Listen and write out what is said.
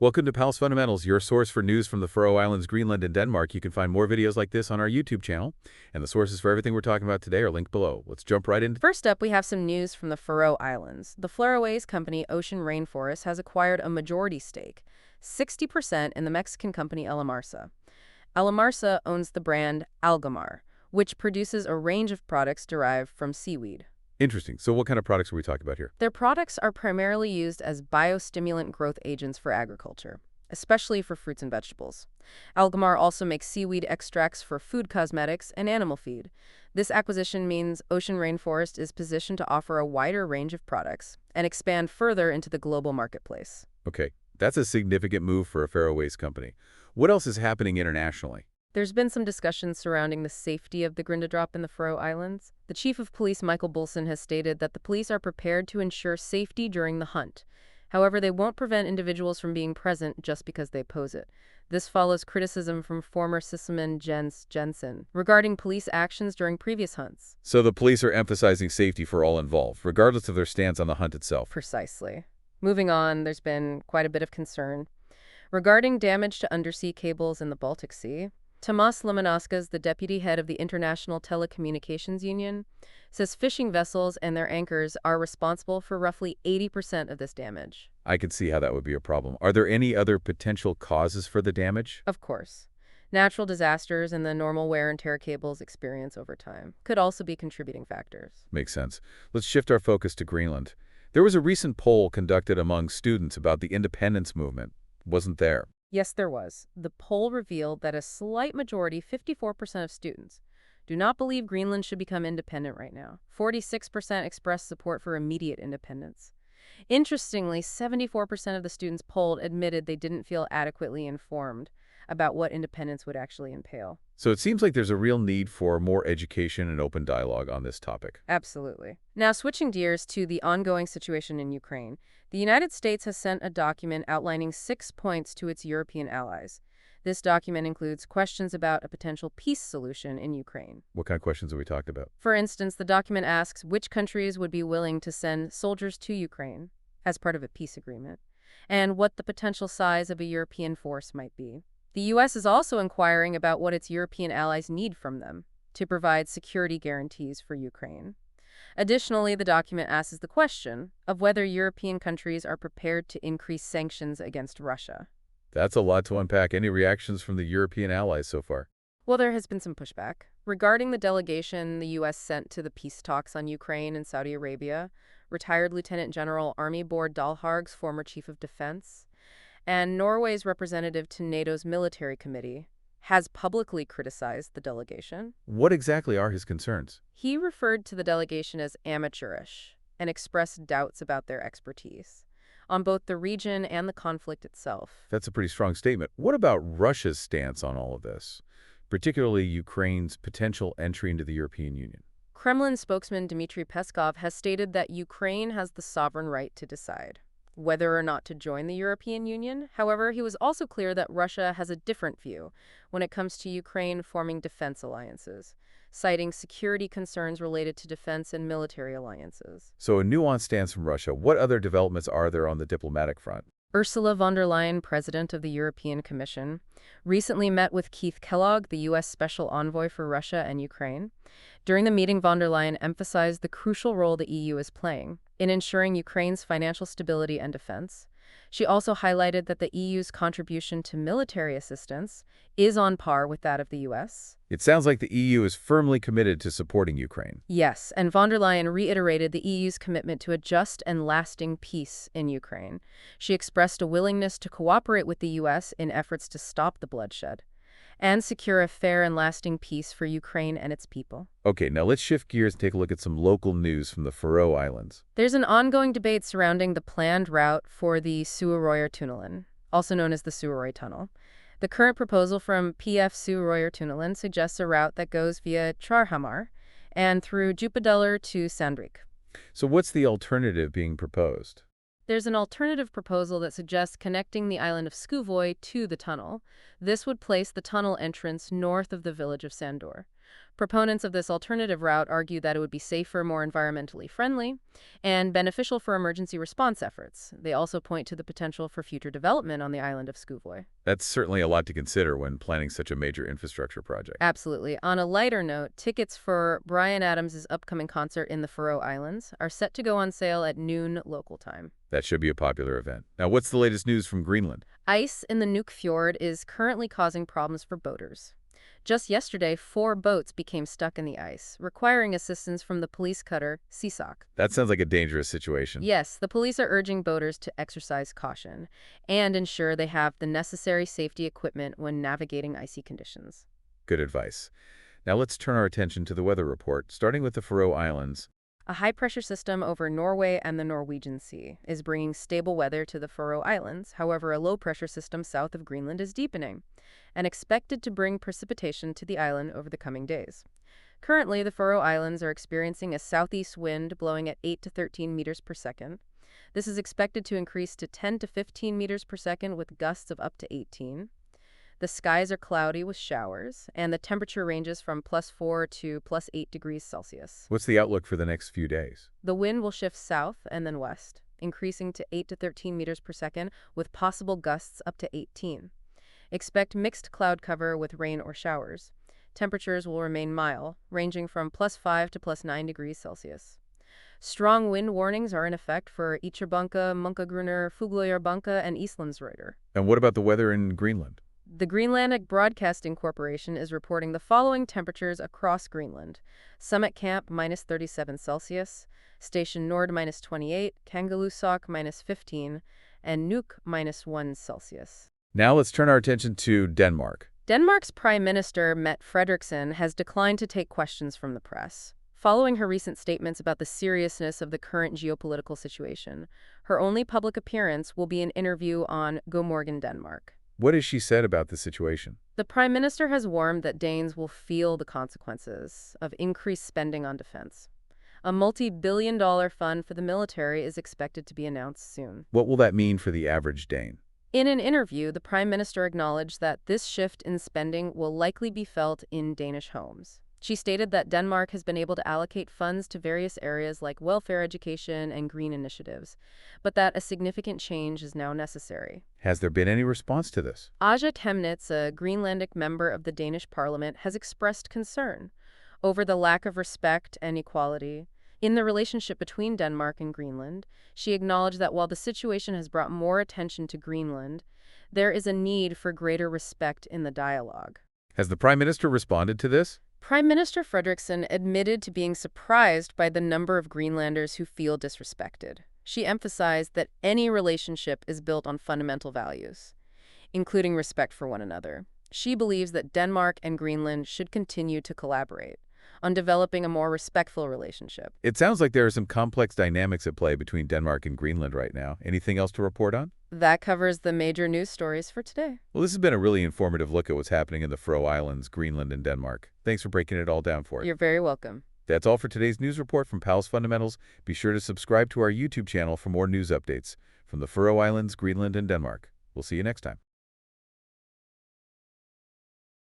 Welcome to Palace Fundamentals, your source for news from the Faroe Islands, Greenland, and Denmark. You can find more videos like this on our YouTube channel, and the sources for everything we're talking about today are linked below. Let's jump right in. First up, we have some news from the Faroe Islands. The Faroese company Ocean Rainforest has acquired a majority stake, 60%, in the Mexican company Alamarsa. Alamarsa owns the brand Algamar, which produces a range of products derived from seaweed. Interesting. So what kind of products are we talking about here? Their products are primarily used as biostimulant growth agents for agriculture, especially for fruits and vegetables. Algamar also makes seaweed extracts for food cosmetics and animal feed. This acquisition means Ocean Rainforest is positioned to offer a wider range of products and expand further into the global marketplace. Okay, that's a significant move for a Faroese company. What else is happening internationally? There's been some discussion surrounding the safety of the Grindadrop in the Faroe Islands. The chief of police, Michael Bolson, has stated that the police are prepared to ensure safety during the hunt. However, they won't prevent individuals from being present just because they oppose it. This follows criticism from former Sysselman Jens Jensen regarding police actions during previous hunts. So the police are emphasizing safety for all involved, regardless of their stance on the hunt itself. Precisely. Moving on, there's been quite a bit of concern regarding damage to undersea cables in the Baltic Sea. Tomas Lemanauskas, the deputy head of the International Telecommunications Union, says fishing vessels and their anchors are responsible for roughly 80% of this damage. I could see how that would be a problem. Are there any other potential causes for the damage? Of course. Natural disasters and the normal wear and tear cables experience over time could also be contributing factors. Makes sense. Let's shift our focus to Greenland. There was a recent poll conducted among students about the independence movement. Wasn't there? Yes, there was. The poll revealed that a slight majority, 54% of students, do not believe Greenland should become independent right now. 46% expressed support for immediate independence. Interestingly, 74% of the students polled admitted they didn't feel adequately informed about what independence would actually entail. So it seems like there's a real need for more education and open dialogue on this topic. Absolutely. Now, switching gears to the ongoing situation in Ukraine, the United States has sent a document outlining 6 points to its European allies. This document includes questions about a potential peace solution in Ukraine. What kind of questions are we talking about? For instance, the document asks which countries would be willing to send soldiers to Ukraine as part of a peace agreement, and what the potential size of a European force might be. The U.S. is also inquiring about what its European allies need from them to provide security guarantees for Ukraine. Additionally, the document asks the question of whether European countries are prepared to increase sanctions against Russia. That's a lot to unpack. Any reactions from the European allies so far? Well, there has been some pushback. Regarding the delegation the U.S. sent to the peace talks on Ukraine and Saudi Arabia, retired Lieutenant General Army Bård Dalharg's former chief of defense, and Norway's representative to NATO's military committee, has publicly criticized the delegation. What exactly are his concerns? He referred to the delegation as amateurish and expressed doubts about their expertise on both the region and the conflict itself. That's a pretty strong statement. What about Russia's stance on all of this, particularly Ukraine's potential entry into the European Union? Kremlin spokesman Dmitry Peskov has stated that Ukraine has the sovereign right to decide whether or not to join the European Union. However, he was also clear that Russia has a different view when it comes to Ukraine forming defense alliances, citing security concerns related to defense and military alliances. So a nuanced stance from Russia. What other developments are there on the diplomatic front? Ursula von der Leyen, president of the European Commission, recently met with Keith Kellogg, the U.S. Special Envoy for Russia and Ukraine. During the meeting, von der Leyen emphasized the crucial role the EU is playing in ensuring Ukraine's financial stability and defense. She also highlighted that the EU's contribution to military assistance is on par with that of the U.S. It sounds like the EU is firmly committed to supporting Ukraine. Yes, and von der Leyen reiterated the EU's commitment to a just and lasting peace in Ukraine. She expressed a willingness to cooperate with the U.S. in efforts to stop the bloodshed and secure a fair and lasting peace for Ukraine and its people. Okay, now let's shift gears and take a look at some local news from the Faroe Islands. There's an ongoing debate surrounding the planned route for the Suðuroyartunnelin, also known as the Suðuroy Tunnel. The current proposal from PF Suðuroyartunnelin suggests a route that goes via Trarhamar and through Djupadalur to Sandvík. So what's the alternative being proposed? There's an alternative proposal that suggests connecting the island of Skúvoy to the tunnel. This would place the tunnel entrance north of the village of Sandur. Proponents of this alternative route argue that it would be safer, more environmentally friendly, and beneficial for emergency response efforts. They also point to the potential for future development on the island of Skúvoy. That's certainly a lot to consider when planning such a major infrastructure project. Absolutely. On a lighter note, tickets for Bryan Adams' upcoming concert in the Faroe Islands are set to go on sale at noon local time. That should be a popular event. Now, what's the latest news from Greenland? Ice in the Nuuk Fjord is currently causing problems for boaters. Just yesterday, 4 boats became stuck in the ice, requiring assistance from the police cutter Seasock. That sounds like a dangerous situation. Yes, the police are urging boaters to exercise caution and ensure they have the necessary safety equipment when navigating icy conditions. Good advice. Now let's turn our attention to the weather report, starting with the Faroe Islands. A high-pressure system over Norway and the Norwegian Sea is bringing stable weather to the Faroe Islands. However, a low-pressure system south of Greenland is deepening and expected to bring precipitation to the island over the coming days. Currently, the Faroe Islands are experiencing a southeast wind blowing at 8 to 13 meters per second. This is expected to increase to 10 to 15 meters per second with gusts of up to 18. The skies are cloudy with showers, and the temperature ranges from +4 to +8 degrees Celsius. What's the outlook for the next few days? The wind will shift south and then west, increasing to 8 to 13 meters per second with possible gusts up to 18. Expect mixed cloud cover with rain or showers. Temperatures will remain mild, ranging from +5 to +9 degrees Celsius. Strong wind warnings are in effect for Íslandsbanka, Munkagrunner, Fugløyarbunka, and Íslandsrøyder. And what about the weather in Greenland? The Greenlandic Broadcasting Corporation is reporting the following temperatures across Greenland. Summit Camp -37 Celsius, Station Nord -28, Kangerlussuaq -15, and Nuuk -1 Celsius. Now let's turn our attention to Denmark. Denmark's Prime Minister, Mette Frederiksen, has declined to take questions from the press. Following her recent statements about the seriousness of the current geopolitical situation, her only public appearance will be an interview on God Morgen Denmark. What has she said about the situation? The Prime Minister has warned that Danes will feel the consequences of increased spending on defense. A multi-billion-dollar fund for the military is expected to be announced soon. What will that mean for the average Dane? In an interview, the Prime Minister acknowledged that this shift in spending will likely be felt in Danish homes. She stated that Denmark has been able to allocate funds to various areas like welfare, education, and green initiatives, but that a significant change is now necessary. Has there been any response to this? Aja Chemnitz, a Greenlandic member of the Danish parliament, has expressed concern over the lack of respect and equality in the relationship between Denmark and Greenland. She acknowledged that while the situation has brought more attention to Greenland, there is a need for greater respect in the dialogue. Has the Prime Minister responded to this? Prime Minister Frederiksen admitted to being surprised by the number of Greenlanders who feel disrespected. She emphasized that any relationship is built on fundamental values, including respect for one another. She believes that Denmark and Greenland should continue to collaborate on developing a more respectful relationship. It sounds like there are some complex dynamics at play between Denmark and Greenland right now. Anything else to report on? That covers the major news stories for today. Well, this has been a really informative look at what's happening in the Faroe Islands, Greenland, and Denmark. Thanks for breaking it all down for us. You're very welcome. That's all for today's news report from Powell's Fundamentals. Be sure to subscribe to our YouTube channel for more news updates from the Faroe Islands, Greenland, and Denmark. We'll see you next time.